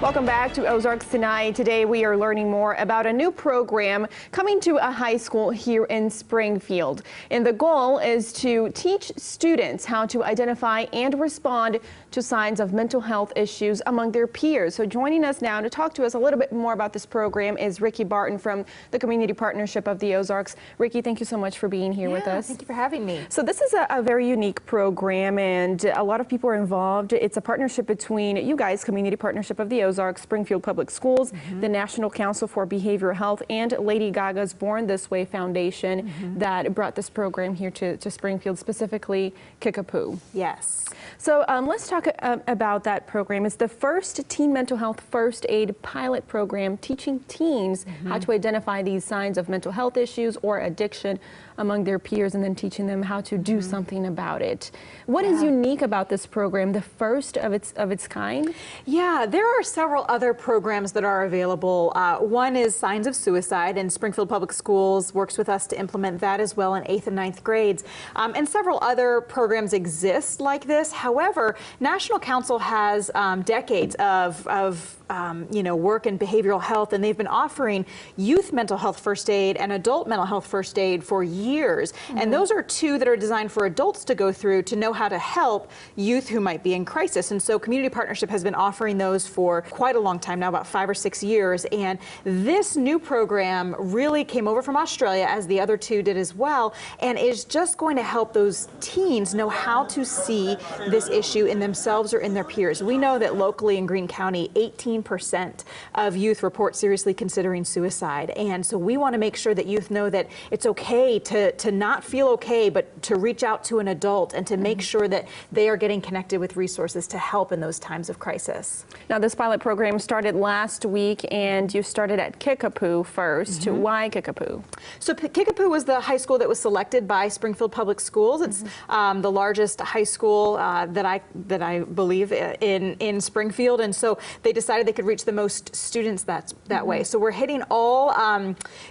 Welcome back to Ozarks Tonight. Today we are learning more about a new program coming to a high school here in Springfield. And the goal is to teach students how to identify and respond to signs of mental health issues among their peers. So joining us now to talk to us a little bit more about this program is Ricky Barton from the Community Partnership of the Ozarks. Ricky, thank you so much for being here with us. Thank you for having me. So this is a very unique program and a lot of people are involved. It's a partnership between you guys, Community Partnership of the Ozarks, Springfield Public Schools, the National Council for Behavioral Health, and Lady Gaga's Born This Way Foundation that brought this program here to Springfield, specifically Kickapoo. Yes. So let's talk about that program. It's the first teen mental health first aid pilot program teaching teens how to identify these signs of mental health issues or addiction among their peers and then teaching them how to do something about it. What is unique about this program, the first of its kind? Yeah, there are several other programs that are available. One is Signs of Suicide, and Springfield Public Schools works with us to implement that as well in 8th and 9th grades. And several other programs exist like this. However, National Council has decades of work in behavioral health, and they've been offering youth mental health first aid and adult mental health first aid for years. And those are two that are designed for adults to go through to know how to help youth who might be in crisis. And so Community Partnership has been offering those for quite a long time now, about 5 or 6 years. And this new program really came over from Australia, as the other two did as well, and is just going to help those teens know how to see this issue in themselves or in their peers. We know that locally in Greene County, 18% of youth report seriously considering suicide. And so we want to make sure that youth know that it's okay to not feel okay, but to reach out to an adult and to make sure that they are getting connected with resources to help in those times of crisis. Now, this pilot program started last week, and you started at Kickapoo first. Why Kickapoo? So Kickapoo was the high school that was selected by Springfield Public Schools. It's the largest high school that I believe in Springfield, and so they decided they could reach the most students that way. So we're hitting all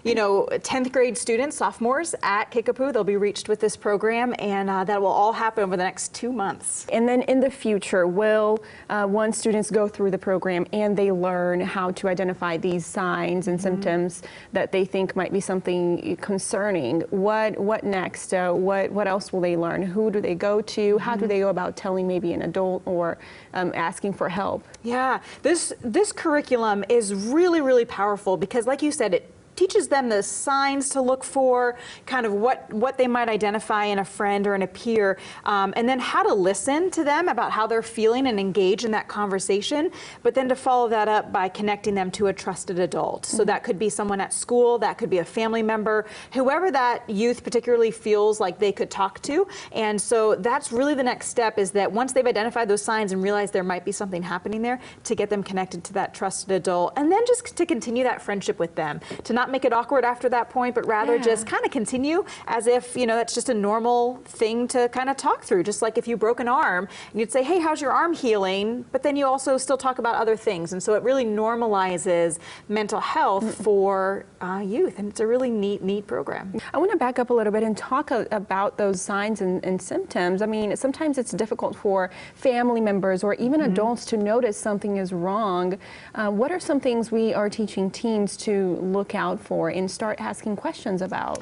10th grade students, sophomores at Kickapoo. They'll be reached with this program, and that will all happen over the next 2 months. And then in the future, will once students go through the program and they learn how to identify these signs and symptoms that they think might be something concerning, what next? What else will they learn? Who do they go to? How do they go about telling maybe an adult or asking for help? Yeah, this curriculum is really, really powerful because, like you said, it teaches them the signs to look for, kind of what they might identify in a friend or in a peer, and then how to listen to them about how they're feeling and engage in that conversation, but then to follow that up by connecting them to a trusted adult. So that could be someone at school, that could be a family member, whoever that youth particularly feels like they could talk to. And so that's really the next step, is that once they've identified those signs and realized there might be something happening there, to get them connected to that trusted adult, and then just to continue that friendship with them, to not make it awkward after that point, but rather just kind of continue as if, that's just a normal thing to kind of talk through. Just like if you broke an arm, and you'd say, hey, how's your arm healing? But then you also still talk about other things. And so it really normalizes mental health for youth. And it's a really neat program. I want to back up a little bit and talk about those signs and symptoms. I mean, sometimes it's difficult for family members or even adults to notice something is wrong. What are some things we are teaching teens to look out for and start asking questions about?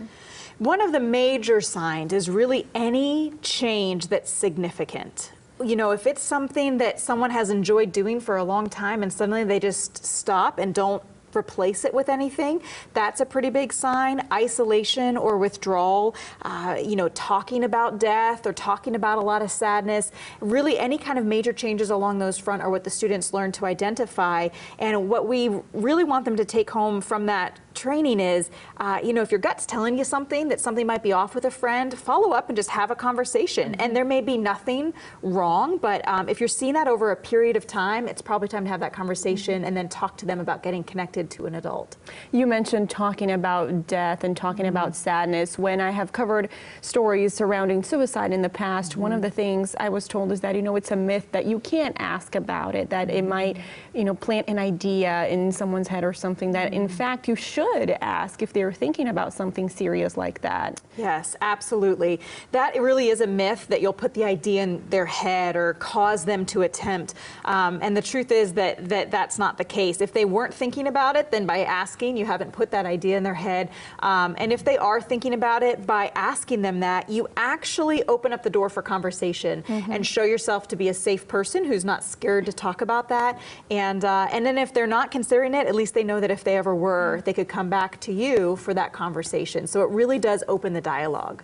One of the major signs is really any change that's significant. If it's something that someone has enjoyed doing for a long time and suddenly they just stop and don't replace it with anything, that's a pretty big sign. Isolation or withdrawal, talking about death or talking about a lot of sadness, really any kind of major changes along those front are what the students learn to identify. And what we really want them to take home from that training is, if your gut's telling you something, that something might be off with a friend, follow up and just have a conversation. And there may be nothing wrong, but if you're seeing that over a period of time, it's probably time to have that conversation and then talk to them about getting connected to an adult. You mentioned talking about death and talking about sadness. When I have covered stories surrounding suicide in the past, one of the things I was told is that, it's a myth that you can't ask about it, that it might, plant an idea in someone's head or something, that in fact you should should ask if they're thinking about something serious like that. Yes, absolutely. That really is a myth that you'll put the idea in their head or cause them to attempt. And the truth is that that's not the case. If they weren't thinking about it, then by asking, you haven't put that idea in their head. And if they are thinking about it, by asking them that, you actually open up the door for conversation and show yourself to be a safe person who's not scared to talk about that. And then if they're not considering it, at least they know that if they ever were, they could come back to you for that conversation. So it really does open the dialogue.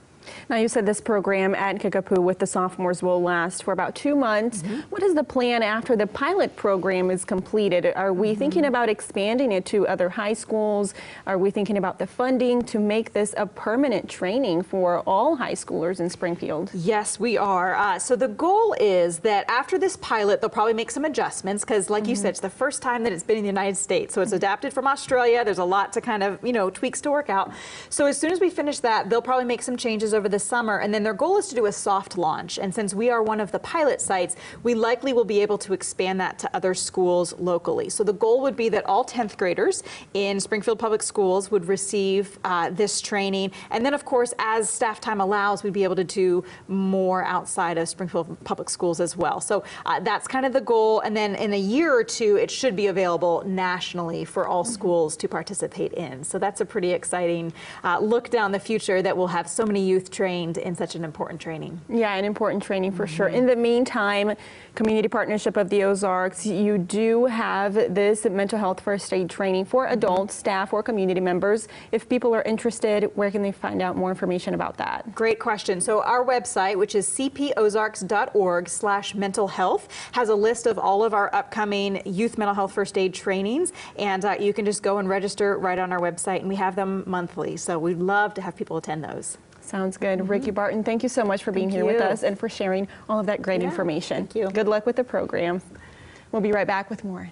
Now, you said this program at Kickapoo with the sophomores will last for about 2 months. What is the plan after the pilot program is completed? Are we thinking about expanding it to other high schools? Are we thinking about the funding to make this a permanent training for all high schoolers in Springfield? Yes, we are. So the goal is that after this pilot, they'll probably make some adjustments because, like you said, it's the first time that it's been in the United States. So it's adapted from Australia. There's a lot to kind of, tweaks to work out. So as soon as we finish that, they'll probably make some changes over the summer, and then their goal is to do a soft launch. And since we are one of the pilot sites, we likely will be able to expand that to other schools locally. So the goal would be that all 10th graders in Springfield Public Schools would receive this training. And then, of course, as staff time allows, we'd be able to do more outside of Springfield Public Schools as well. So that's kind of the goal. And then in a year or two, it should be available nationally for all schools to participate in. So that's a pretty exciting look down the future that we'll have so many youth trained in such an important training. Yeah, an important training for sure. In the meantime, Community Partnership of the Ozarks, you do have this mental health first aid training for adults, staff, or community members. If people are interested, where can they find out more information about that? Great question. So our website, which is cpozarks.org/mental health, has a list of all of our upcoming youth mental health first aid trainings, and you can just go and register right on our website, and we have them monthly. So we'd love to have people attend those. Sounds good. Ricky Barton, thank you so much for being here with us and for sharing all of that great information. Thank you. Good luck with the program. We'll be right back with more.